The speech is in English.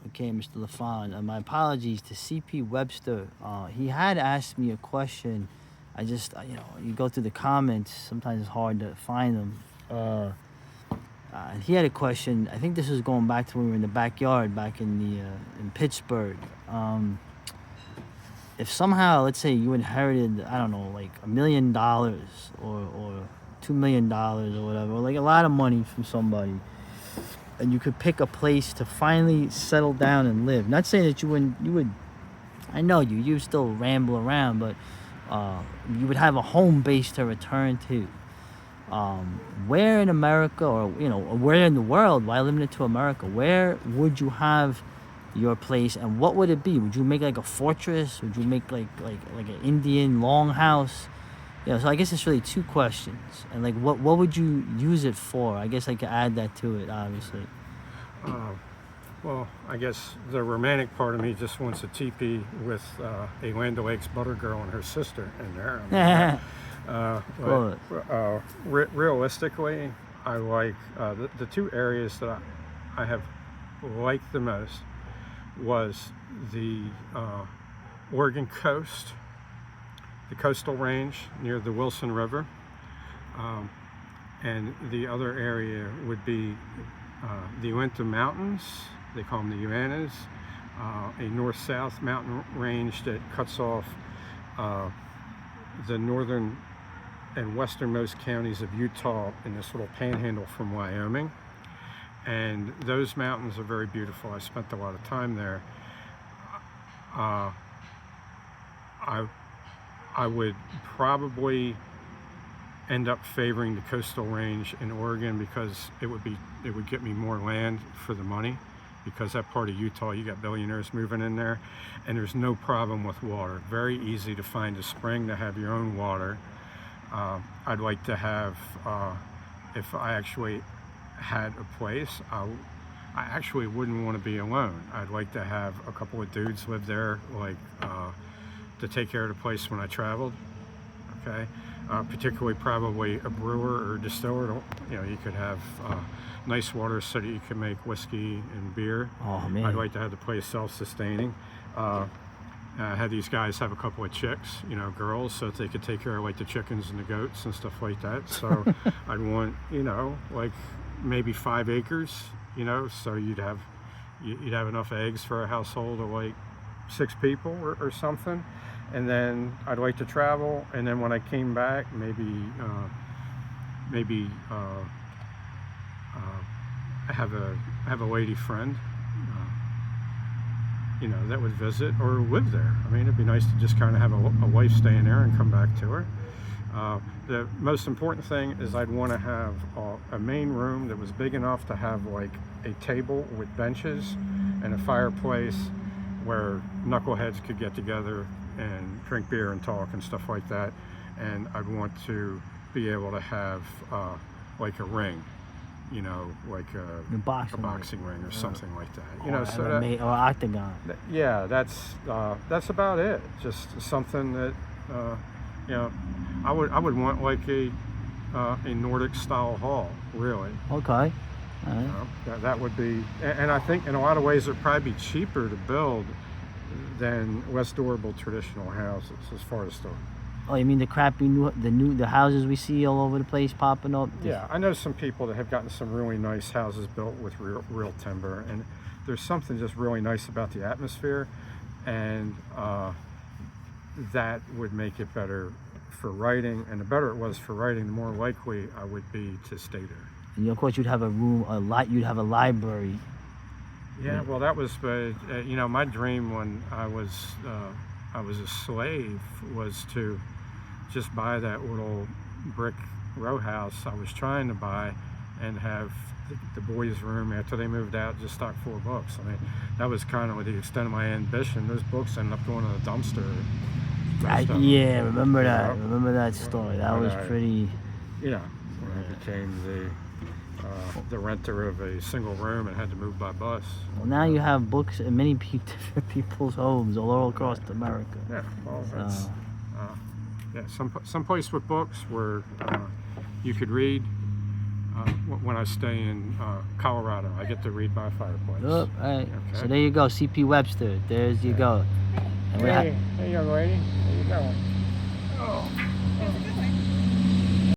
Okay, Mr. LaFond. My apologies to C.P.Webster. He had asked me a question. I just, you go through the comments. Sometimes it's hard to find them. He had a question. I think this was going back to when we were in the backyard back in Pittsburgh. If somehow, let's say you inherited, I don't know, like $1 million or $2 million or whatever, or like a lot of money from somebody, and you could pick a place to finally settle down and live. Not saying that you would. I know you still ramble around, but you would have a home base to return to. Where in America, or where in the world? Why limit it to America? Where would you have your place, and what would it be? Would you make like a fortress? Would you make like an Indian longhouse? So I guess it's really two questions. And like, what would you use it for? I guess I could add that to it, obviously. Well, I guess the romantic part of me just wants a teepee with a Land O'Lakes butter girl and her sister in there. Realistically, I like the two areas that I have liked the most was the Oregon coast, the coastal range near the Wilson River, and the other area would be the Uinta Mountains. They call them the Uintas, a north-south mountain range that cuts off the northern and westernmost counties of Utah in this little panhandle from Wyoming. And those mountains are very beautiful. I spent a lot of time there. I would probably end up favoring the coastal range in Oregon because it would get me more land for the money, because that part of Utah, you got billionaires moving in there, and there's no problem with water. Very easy to find a spring to have your own water. I'd like to have, if I actually had a place, I actually wouldn't want to be alone. I'd like to have a couple of dudes live there, like to take care of the place when I traveled. Okay, particularly probably a brewer or distiller. You could have nice water so that you can make whiskey and beer. Oh man! I'd like to have the place self-sustaining. Have these guys have a couple of chicks, girls, so that they could take care of like the chickens and the goats and stuff like that. So I'd want, like maybe 5 acres, so you'd have enough eggs for a household of like 6 people or something. And then I'd like to travel, and then when I came back, maybe I have a lady friend, that would visit or live there. I mean, it'd be nice to just kind of have a wife staying there and come back to her. The most important thing is I'd want to have a main room that was big enough to have like a table with benches and a fireplace where knuckleheads could get together and drink beer and talk and stuff like that. And I'd want to be able to have like a ring, like a boxing ring or something like that. Or octagon. Yeah, that's about it. Just something that I would want like a Nordic style hall, really. Okay. All right. That would be, and I think in a lot of ways it'd probably be cheaper to build than less durable traditional houses as far as the. Oh, you mean the crappy the houses we see all over the place popping up? Yeah, I know some people that have gotten some really nice houses built with real timber, and there's something just really nice about the atmosphere, and that would make it better for writing. And the better it was for writing, the more likely I would be to stay there. And of course, you'd have you'd have a library. Yeah, well, that was, my dream when I was a slave was to just buy that little brick row house I was trying to buy and have the boys' room after they moved out just stocked full of books. I mean, that was kind of the extent of my ambition. Those books ended up going to the dumpster. Yeah, remember that. Remember that story. That was pretty. When I became the renter of a single room and had to move by bus. Well, now you have books in many different people's homes all across America. Yeah, well, that's some place with books where you could read, when I stay in Colorado. I get to read by a fireplace. Oh, all right. Okay. So there you go, C.P.Webster. There's you go. And Hey, hey, young lady. How you doing?